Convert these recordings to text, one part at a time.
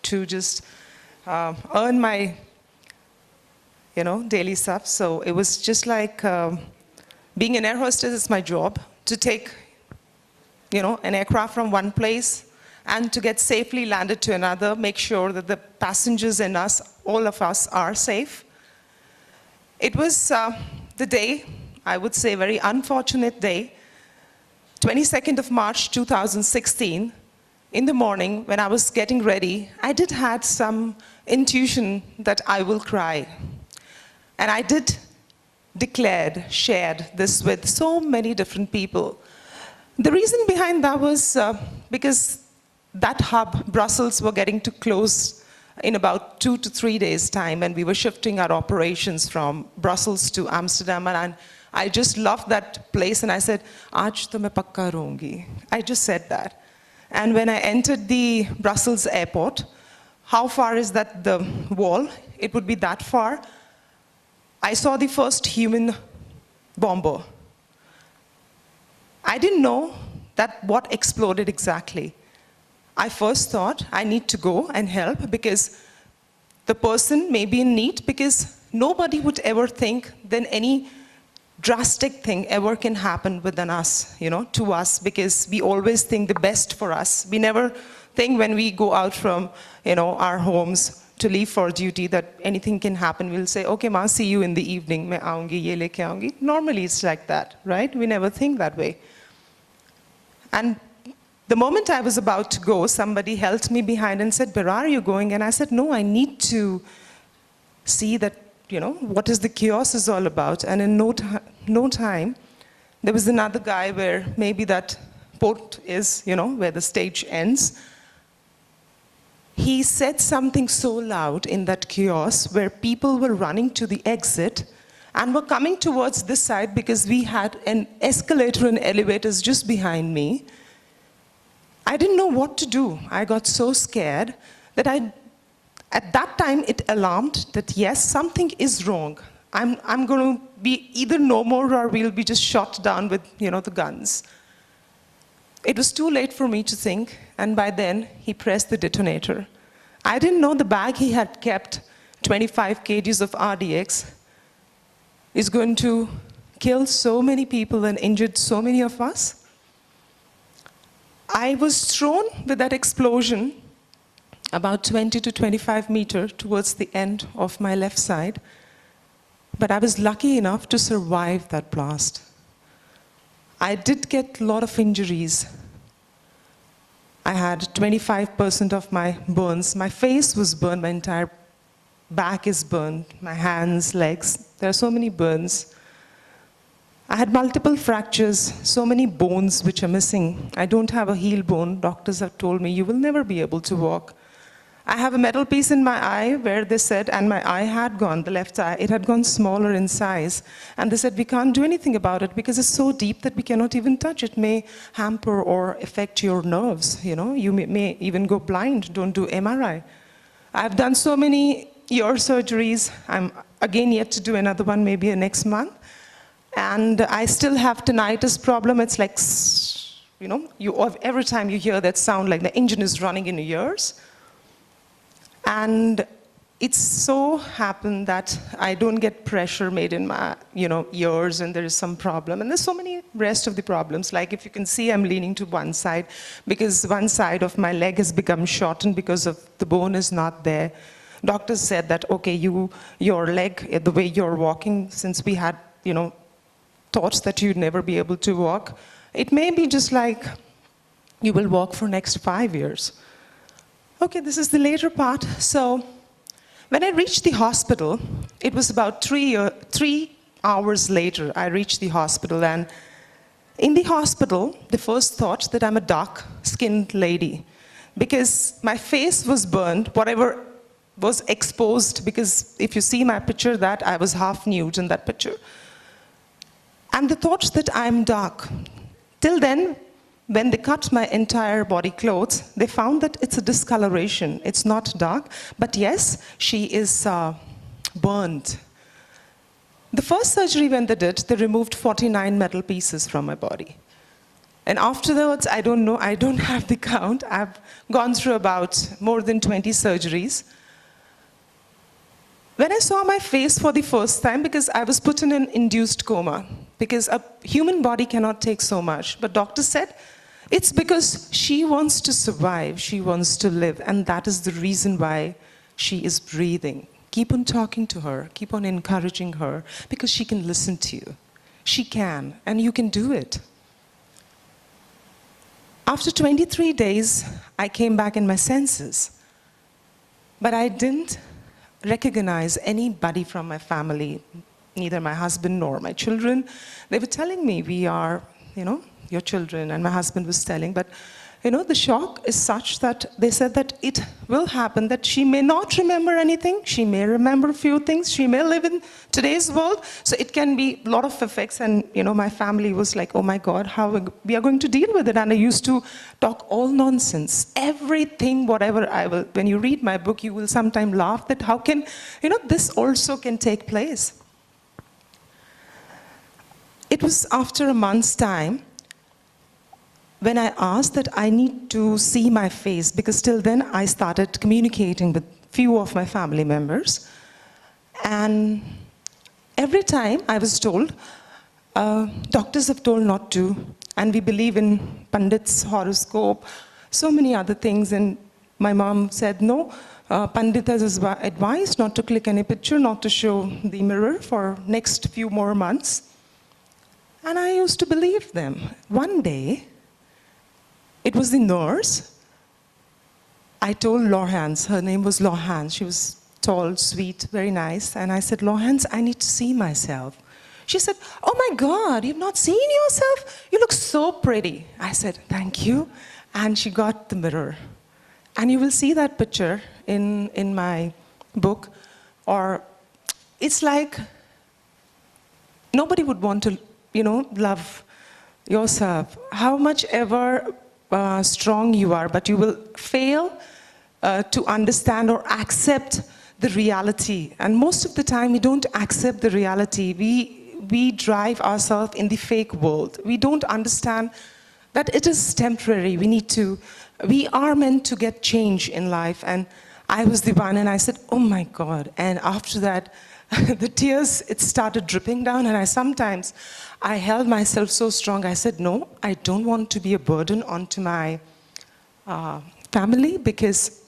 to just earn my, daily stuff. So it was just like being an air hostess is my job, to take, an aircraft from one place and to get safely landed to another, make sure that the passengers and us, all of us, are safe. It was the day, I would say, very unfortunate day, 22nd of March 2016, in the morning when I was getting ready. I did had some intuition that I will cry. And I did shared this with so many different people. The reason behind that was because that hub, Brussels, were getting to close in about 2 to 3 days' time, and we were shifting our operations from Brussels to Amsterdam, and I just loved that place, and I said, "Aaj to main pakka roongi." I just said that. And when I entered the Brussels airport, how far is that the wall? It would be that far. I saw the first human bomber. I didn't know that what exploded exactly. I first thought I need to go and help because the person may be in need, because nobody would ever think that any drastic thing ever can happen within us, to us, because we always think the best for us. We never think when we go out from, our homes to leave for duty that anything can happen. We'll say, "Okay, ma, see you in the evening. Main aaungi, ye leke aaungi." Normally it's like that, right? We never think that way. And the moment I was about to go, somebody held me behind and said, "Where are you going?" And I said, "No, I need to see that, what is the chaos is all about." And in no time, there was another guy where maybe that port is, where the stage ends. He said something so loud in that chaos where people were running to the exit and were coming towards this side because we had an escalator and elevators just behind me. I didn't know what to do. I got so scared that at that time, it alarmed that, yes, something is wrong. I'm going to be either no more or we'll be just shot down with, the guns. It was too late for me to think, and by then, he pressed the detonator. I didn't know the bag he had kept, 25 kgs of RDX, is going to kill so many people and injured so many of us. I was thrown with that explosion about 20 to 25 meters towards the end of my left side. But I was lucky enough to survive that blast. I did get a lot of injuries. I had 25% of my burns. My face was burned, my entire back is burned, my hands, legs. There are so many burns. I had multiple fractures, so many bones which are missing. I don't have a heel bone. Doctors have told me, "You will never be able to walk." I have a metal piece in my eye where they said, and my eye had gone, the left eye, it had gone smaller in size. And they said, "We can't do anything about it because it's so deep that we cannot even touch it. It may hamper or affect your nerves. You may even go blind. Don't do MRI." I've done so many ear surgeries. I'm again yet to do another one, maybe next month. And I still have tinnitus problem. It's like, every time you hear that sound, like the engine is running in your ears. And it's so happened that I don't get pressure made in my, ears, and there is some problem. And there's so many rest of the problems. Like if you can see, I'm leaning to one side because one side of my leg has become shortened because of the bone is not there. Doctors said that, okay, your leg, the way you're walking, since we had, thoughts that you'd never be able to walk, it may be just like you will walk for next 5 years. Okay, this is the later part. So when I reached the hospital, it was about 3 hours later, I reached the hospital. And in the hospital, the first thought that I'm a dark-skinned lady, because my face was burned, whatever was exposed, because if you see my picture, that I was half nude in that picture. And the thought that I'm dark. Till then, when they cut my entire body clothes, they found that it's a discoloration. It's not dark, but yes, she is burned. The first surgery when they did, they removed 49 metal pieces from my body. And afterwards, I don't know, I don't have the count. I've gone through about more than 20 surgeries. When I saw my face for the first time, because I was put in an induced coma, because a human body cannot take so much, but doctor said, it's because she wants to survive, she wants to live, and that is the reason why she is breathing. Keep on talking to her, keep on encouraging her, because she can listen to you. She can, and you can do it. After 23 days, I came back in my senses, but I didn't recognize anybody from my family, neither my husband nor my children. They were telling me, we are, your children, and my husband was telling, but the shock is such that they said that it will happen, that she may not remember anything, she may remember a few things, she may live in today's world, so it can be a lot of effects, and my family was like, oh my God, how we are going to deal with it, and I used to talk all nonsense, everything, whatever when you read my book, you will sometimes laugh that how can, this also can take place. It was after a month's time, when I asked that I need to see my face, because till then I started communicating with few of my family members. And every time I was told, doctors have told not to, and we believe in Pandit's horoscope, so many other things, and my mom said, no, Pandit has advised not to click any picture, not to show the mirror for next few more months. And I used to believe them. One day, it was the nurse. I told Laurence, her name was Laurence. She was tall, sweet, very nice. And I said, Laurence, I need to see myself. She said, oh my God, you've not seen yourself? You look so pretty. I said, thank you. And she got the mirror. And you will see that picture in my book. Or it's like nobody would want to, love yourself. How much ever strong you are, but you will fail to understand or accept the reality. And most of the time, we don't accept the reality. We drive ourselves in the fake world. We don't understand that it is temporary. We are meant to get change in life. And I was the one, and I said, oh my God. And after that, the tears, it started dripping down, and I held myself so strong. I said, no, I don't want to be a burden onto my family, because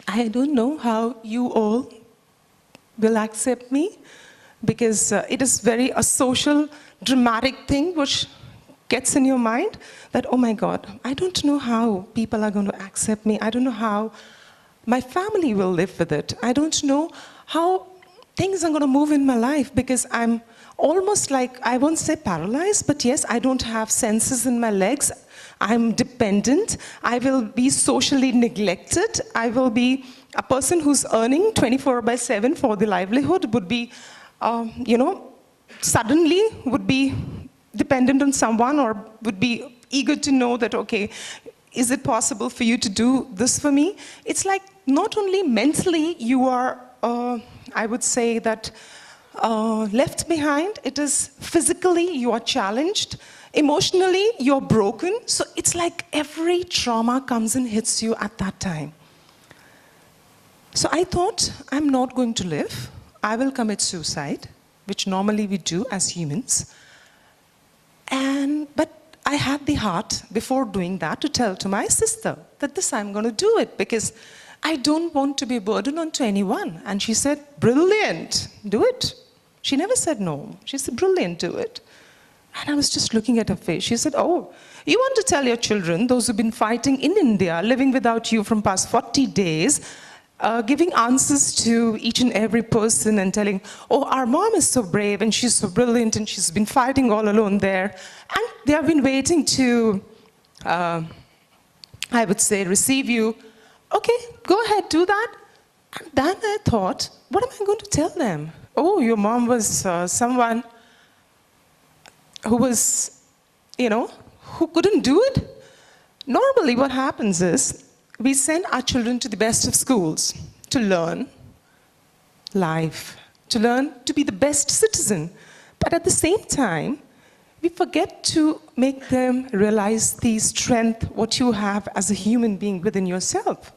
I don't know how you all will accept me, because it is a social, dramatic thing which gets in your mind that, oh my God, I don't know how people are going to accept me. I don't know how my family will live with it. I don't know how things are going to move in my life, because I'm almost like, I won't say paralyzed, but yes, I don't have senses in my legs. I'm dependent. I will be socially neglected. I will be a person who's earning 24/7 for the livelihood, would be, suddenly would be dependent on someone, or would be eager to know that, okay, is it possible for you to do this for me? It's like not only mentally you are, I would say that, left behind, it is physically you are challenged, emotionally you're broken, so it's like every trauma comes and hits you at that time. So I thought, I'm not going to live, I will commit suicide, which normally we do as humans. But I had the heart, before doing that, to tell to my sister that this I'm going to do it, because I don't want to be a burden onto anyone. And she said, brilliant, do it. She never said no. She said, brilliant, do it. And I was just looking at her face. She said, oh, you want to tell your children, those who've been fighting in India, living without you from past 40 days, giving answers to each and every person and telling, oh, our mom is so brave and she's so brilliant and she's been fighting all alone there. And they have been waiting to, I would say, receive you. Okay, go ahead, do that. And then I thought, what am I going to tell them? Oh, your mom was someone who was, who couldn't do it. Normally what happens is, we send our children to the best of schools to learn life, to learn to be the best citizen. But at the same time, we forget to make them realize the strength, what you have as a human being within yourself.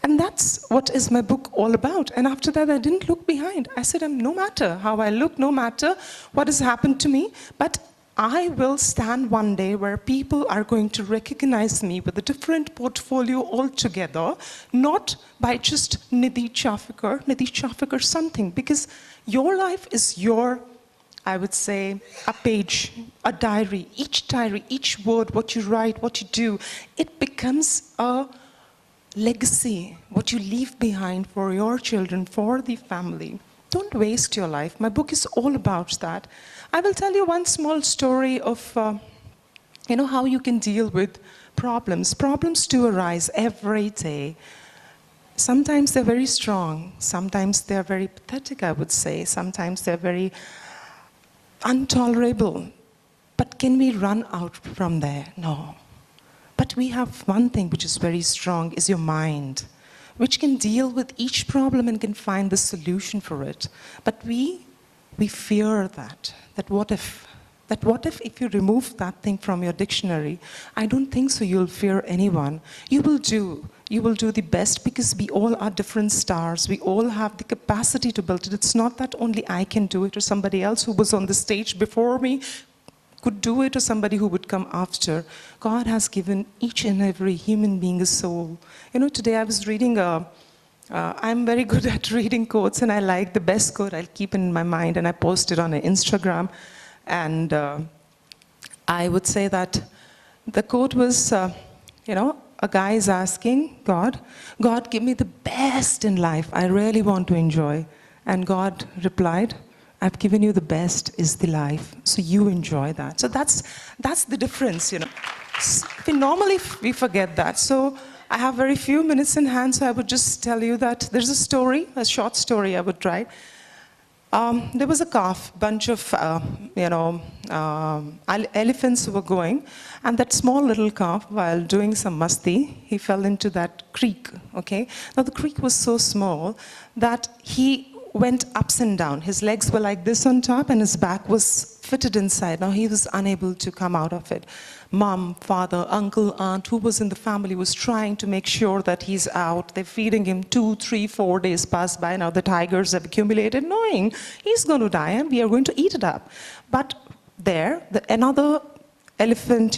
And that's what is my book all about. And after that, I didn't look behind. I said, no matter how I look, no matter what has happened to me, but I will stand one day where people are going to recognize me with a different portfolio altogether, not by just Nidhi Chaphekar something, because your life is your, I would say, a page, a diary. Each word, what you write, what you do, it becomes a legacy, what you leave behind for your children, for the family. Don't waste your life. My book is all about that. I will tell you one small story of how you can deal with problems. Problems do arise every day. Sometimes they're very strong. Sometimes they're very pathetic, I would say. Sometimes they're very intolerable. But can we run out from there? No. But we have one thing which is very strong, is your mind, which can deal with each problem and can find the solution for it. But we fear that what if you remove that thing from your dictionary, I don't think so you'll fear anyone. You will do the best, because we all are different stars. We all have the capacity to build it. It's not that only I can do it or somebody else who was on the stage before me could do it or somebody who would come after. God has given each and every human being a soul. Today I was reading I'm very good at reading quotes, and I like the best quote I'll keep in my mind, and I post it on Instagram. And I would say that the quote was, a guy is asking God, give me the best in life. I really want to enjoy. And God replied, I've given you the best is the life, so you enjoy that. So that's the difference, Normally we forget that. So I have very few minutes in hand, so I would just tell you that there's a short story I would write. There was a calf, bunch of, elephants were going, and that small little calf, while doing some masti, he fell into that creek, okay? Now the creek was so small that he went ups and down. His legs were like this on top, and his back was fitted inside. Now he was unable to come out of it. Mom, father, uncle, aunt, who was in the family was trying to make sure that he's out. They're feeding him 2, 3, 4 days pass by. Now the tigers have accumulated, knowing he's going to die and we are going to eat it up. But there, another elephant,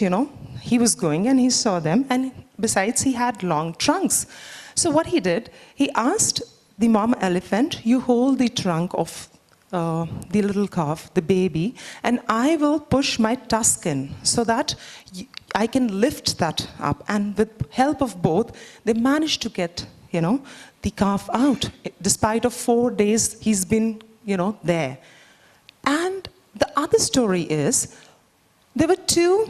he was going and he saw them, and besides he had long trunks. So what he did, he asked the mom elephant, you hold the trunk of the little calf, the baby, and I will push my tusk in so that I can lift that up. And with help of both, they managed to get, the calf out. Despite of 4 days, he's been, there. And the other story is, there were 2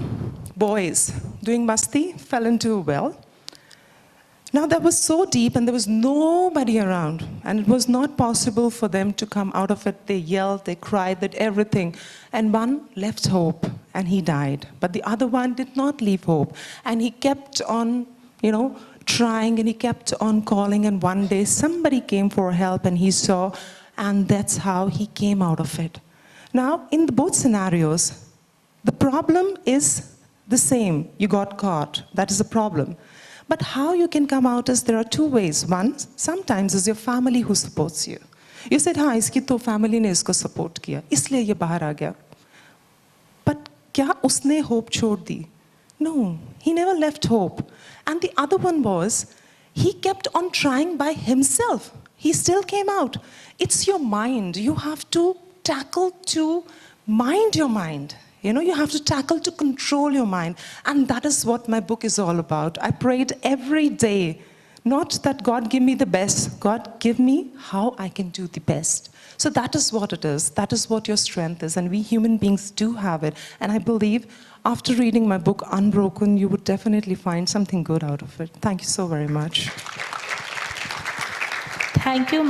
boys doing masti, fell into a well. Now that was so deep and there was nobody around, and it was not possible for them to come out of it. They yelled, they cried, did everything. And one left hope and he died. But the other one did not leave hope. And he kept on, trying, and he kept on calling, and one day somebody came for help and he saw, and that's how he came out of it. Now, in both scenarios, the problem is the same. You got caught. That is a problem. But how you can come out is there are 2 ways. One, sometimes is your family who supports you. You said, हाँ, इसकी तो family ने इसको support किया, इसलिए ये बाहर आ गया. But क्या उसने hope छोड़ दी? No, he never left hope. And the other one was, he kept on trying by himself. He still came out. It's your mind. You have to tackle to mind your mind. You have to tackle to control your mind. And that is what my book is all about. I prayed every day, not that God give me the best, God give me how I can do the best. So that is what it is. That is what your strength is. And we human beings do have it. And I believe after reading my book, Unbroken, you would definitely find something good out of it. Thank you so very much. Thank you.